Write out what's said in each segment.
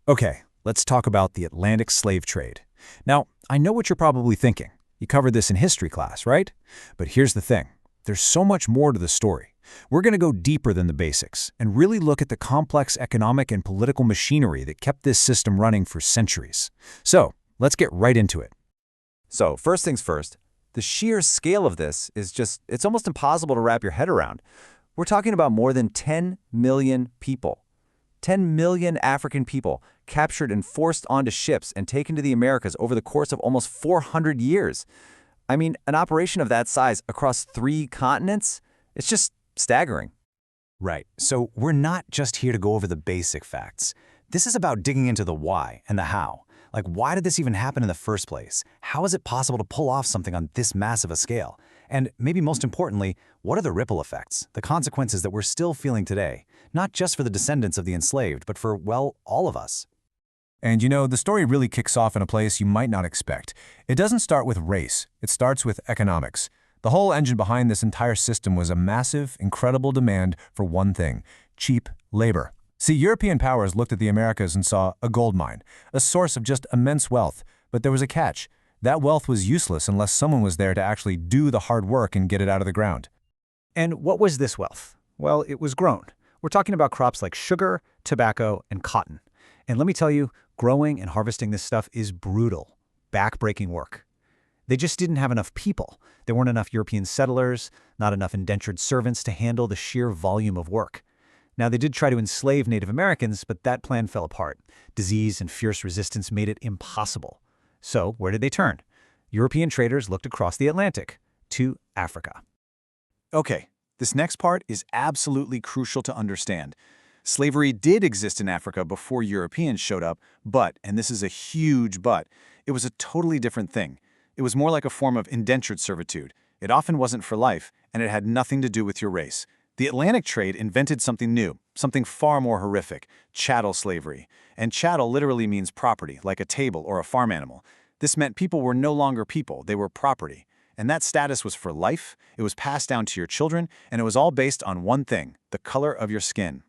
Okay, let's talk about the Atlantic slave trade. Now, I know what you're probably thinking. You covered this in history class, right? But here's the thing. There's so much more to the story. We're going to go deeper than the basics and really look at the complex economic and political machinery that kept this system running for centuries. So, let's get right into it. So, first things first, the sheer scale of this it's almost impossible to wrap your head around. We're talking about more than 10 million people. 10 million African people captured and forced onto ships and taken to the Americas over the course of almost 400 years. I mean, an operation of that size across 3 continents? It's just staggering. Right, so we're not just here to go over the basic facts. This is about digging into the why and the how. Like, why did this even happen in the first place? How is it possible to pull off something on this massive a scale? And maybe most importantly, what are the ripple effects, the consequences that we're still feeling today? Not just for the descendants of the enslaved, but for, well, all of us. And you know, the story really kicks off in a place you might not expect. It doesn't start with race, it starts with economics. The whole engine behind this entire system was a massive, incredible demand for one thing: cheap labor. See, European powers looked at the Americas and saw a gold mine, a source of just immense wealth. But there was a catch. That wealth was useless unless someone was there to actually do the hard work and get it out of the ground. And what was this wealth? Well, it was grown. We're talking about crops like sugar, tobacco, and cotton. And let me tell you, growing and harvesting this stuff is brutal, back-breaking work. They just didn't have enough people. There weren't enough European settlers, not enough indentured servants to handle the sheer volume of work. Now, they did try to enslave Native Americans, but that plan fell apart. Disease and fierce resistance made it impossible. So, where did they turn? European traders looked across the Atlantic to Africa. Okay, this next part is absolutely crucial to understand. Slavery did exist in Africa before Europeans showed up, but, and this is a huge but, it was a totally different thing. It was more like a form of indentured servitude. It often wasn't for life, and it had nothing to do with your race. The Atlantic trade invented something new, something far more horrific: chattel slavery. And chattel literally means property, like a table or a farm animal. This meant people were no longer people, they were property. And that status was for life, it was passed down to your children, and it was all based on one thing: the color of your skin.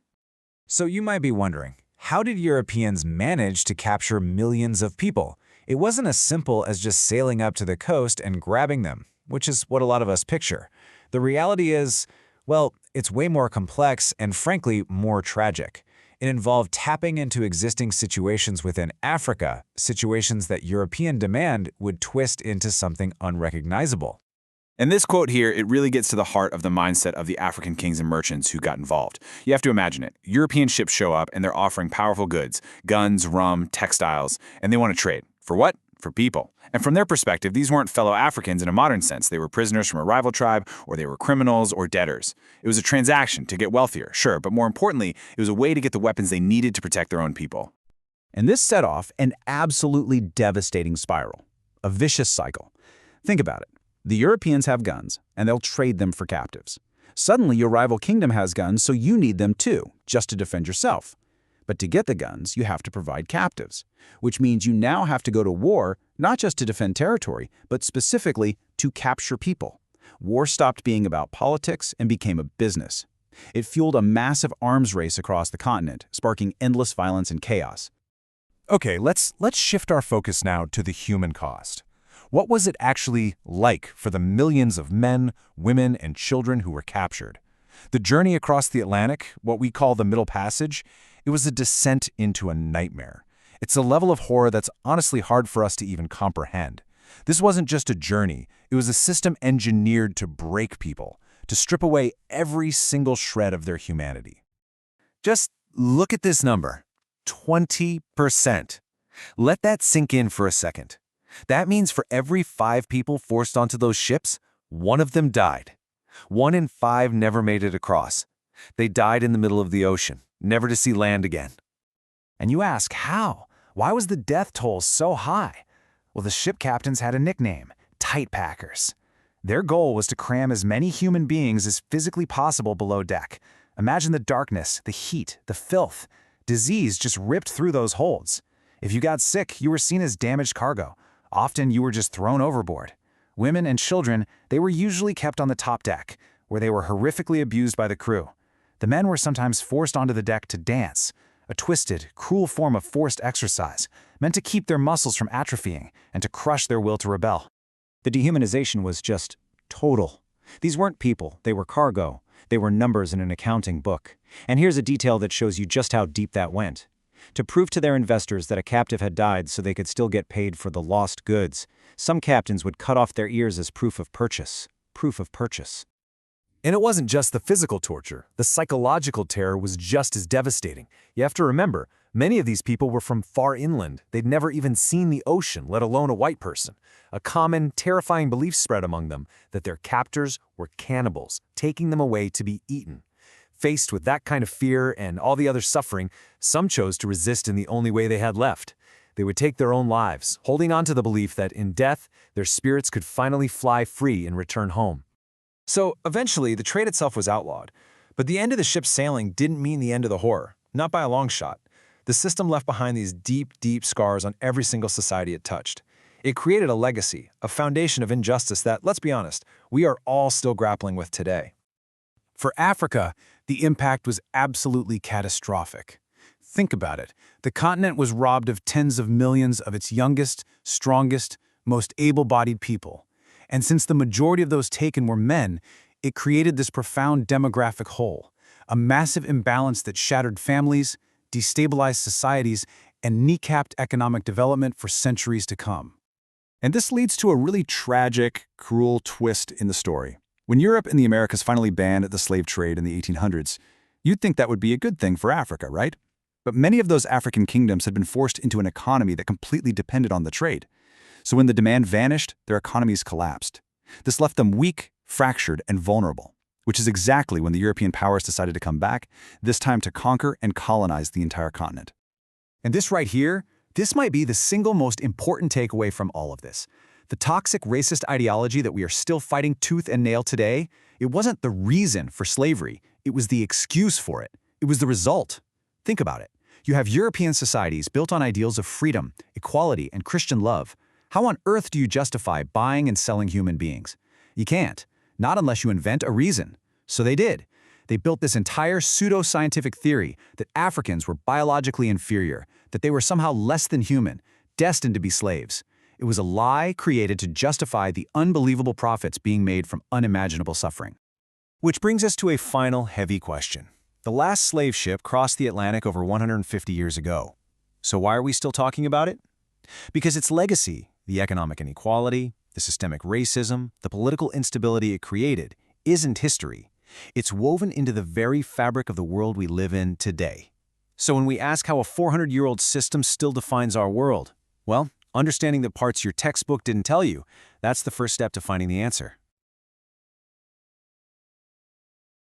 So you might be wondering, how did Europeans manage to capture millions of people? It wasn't as simple as just sailing up to the coast and grabbing them, which is what a lot of us picture. The reality is, well, it's way more complex and frankly more tragic. It involved tapping into existing situations within Africa, situations that European demand would twist into something unrecognizable. In this quote here, it really gets to the heart of the mindset of the African kings and merchants who got involved. You have to imagine it. European ships show up and they're offering powerful goods: guns, rum, textiles, and they want to trade. For what? For people. And from their perspective, these weren't fellow Africans in a modern sense. They were prisoners from a rival tribe, or they were criminals or debtors. It was a transaction to get wealthier, sure, but more importantly, it was a way to get the weapons they needed to protect their own people. And this set off an absolutely devastating spiral, a vicious cycle. Think about it. The Europeans have guns, and they'll trade them for captives. Suddenly, your rival kingdom has guns, so you need them too, just to defend yourself. But to get the guns, you have to provide captives, which means you now have to go to war, not just to defend territory, but specifically to capture people. War stopped being about politics and became a business. It fueled a massive arms race across the continent, sparking endless violence and chaos. Okay, let's shift our focus now to the human cost. What was it actually like for the millions of men, women, and children who were captured? The journey across the Atlantic, what we call the Middle Passage, it was a descent into a nightmare. It's a level of horror that's honestly hard for us to even comprehend. This wasn't just a journey, it was a system engineered to break people, to strip away every single shred of their humanity. Just look at this number, 20%. Let that sink in for a second. That means for every 5 people forced onto those ships, 1 of them died. 1 in 5 never made it across. They died in the middle of the ocean, never to see land again. And you ask, how? Why was the death toll so high? Well, the ship captains had a nickname: tight packers. Their goal was to cram as many human beings as physically possible below deck. Imagine the darkness, the heat, the filth. Disease just ripped through those holds. If you got sick, you were seen as damaged cargo. Often you were just thrown overboard. Women and children, they were usually kept on the top deck, where they were horrifically abused by the crew. The men were sometimes forced onto the deck to dance, a twisted, cruel form of forced exercise, meant to keep their muscles from atrophying and to crush their will to rebel. The dehumanization was just total. These weren't people, they were cargo. They were numbers in an accounting book. And here's a detail that shows you just how deep that went. To prove to their investors that a captive had died so they could still get paid for the lost goods, some captains would cut off their ears as proof of purchase. Proof of purchase. And it wasn't just the physical torture. The psychological terror was just as devastating. You have to remember, many of these people were from far inland. They'd never even seen the ocean, let alone a white person. A common, terrifying belief spread among them that their captors were cannibals, taking them away to be eaten. Faced with that kind of fear and all the other suffering, some chose to resist in the only way they had left. They would take their own lives, holding on to the belief that in death, their spirits could finally fly free and return home. So, eventually, the trade itself was outlawed. But the end of the ship's sailing didn't mean the end of the horror, not by a long shot. The system left behind these deep, deep scars on every single society it touched. It created a legacy, a foundation of injustice that, let's be honest, we are all still grappling with today. For Africa, the impact was absolutely catastrophic. Think about it. The continent was robbed of tens of millions of its youngest, strongest, most able-bodied people. And since the majority of those taken were men, it created this profound demographic hole, a massive imbalance that shattered families, destabilized societies, and kneecapped economic development for centuries to come. And this leads to a really tragic, cruel twist in the story. When Europe and the Americas finally banned the slave trade in the 1800s, you'd think that would be a good thing for Africa, right? But many of those African kingdoms had been forced into an economy that completely depended on the trade. So when the demand vanished, their economies collapsed. This left them weak, fractured, and vulnerable, which is exactly when the European powers decided to come back, this time to conquer and colonize the entire continent. And this right here, this might be the single most important takeaway from all of this. The toxic racist ideology that we are still fighting tooth and nail today, it wasn't the reason for slavery, it was the excuse for it. It was the result. Think about it. You have European societies built on ideals of freedom, equality, and Christian love. How on earth do you justify buying and selling human beings? You can't, not unless you invent a reason. So they did. They built this entire pseudo-scientific theory that Africans were biologically inferior, that they were somehow less than human, destined to be slaves. It was a lie created to justify the unbelievable profits being made from unimaginable suffering. Which brings us to a final heavy question. The last slave ship crossed the Atlantic over 150 years ago. So why are we still talking about it? Because its legacy, the economic inequality, the systemic racism, the political instability it created, isn't history. It's woven into the very fabric of the world we live in today. So when we ask how a 400-year-old system still defines our world, well, understanding the parts your textbook didn't tell you, that's the first step to finding the answer.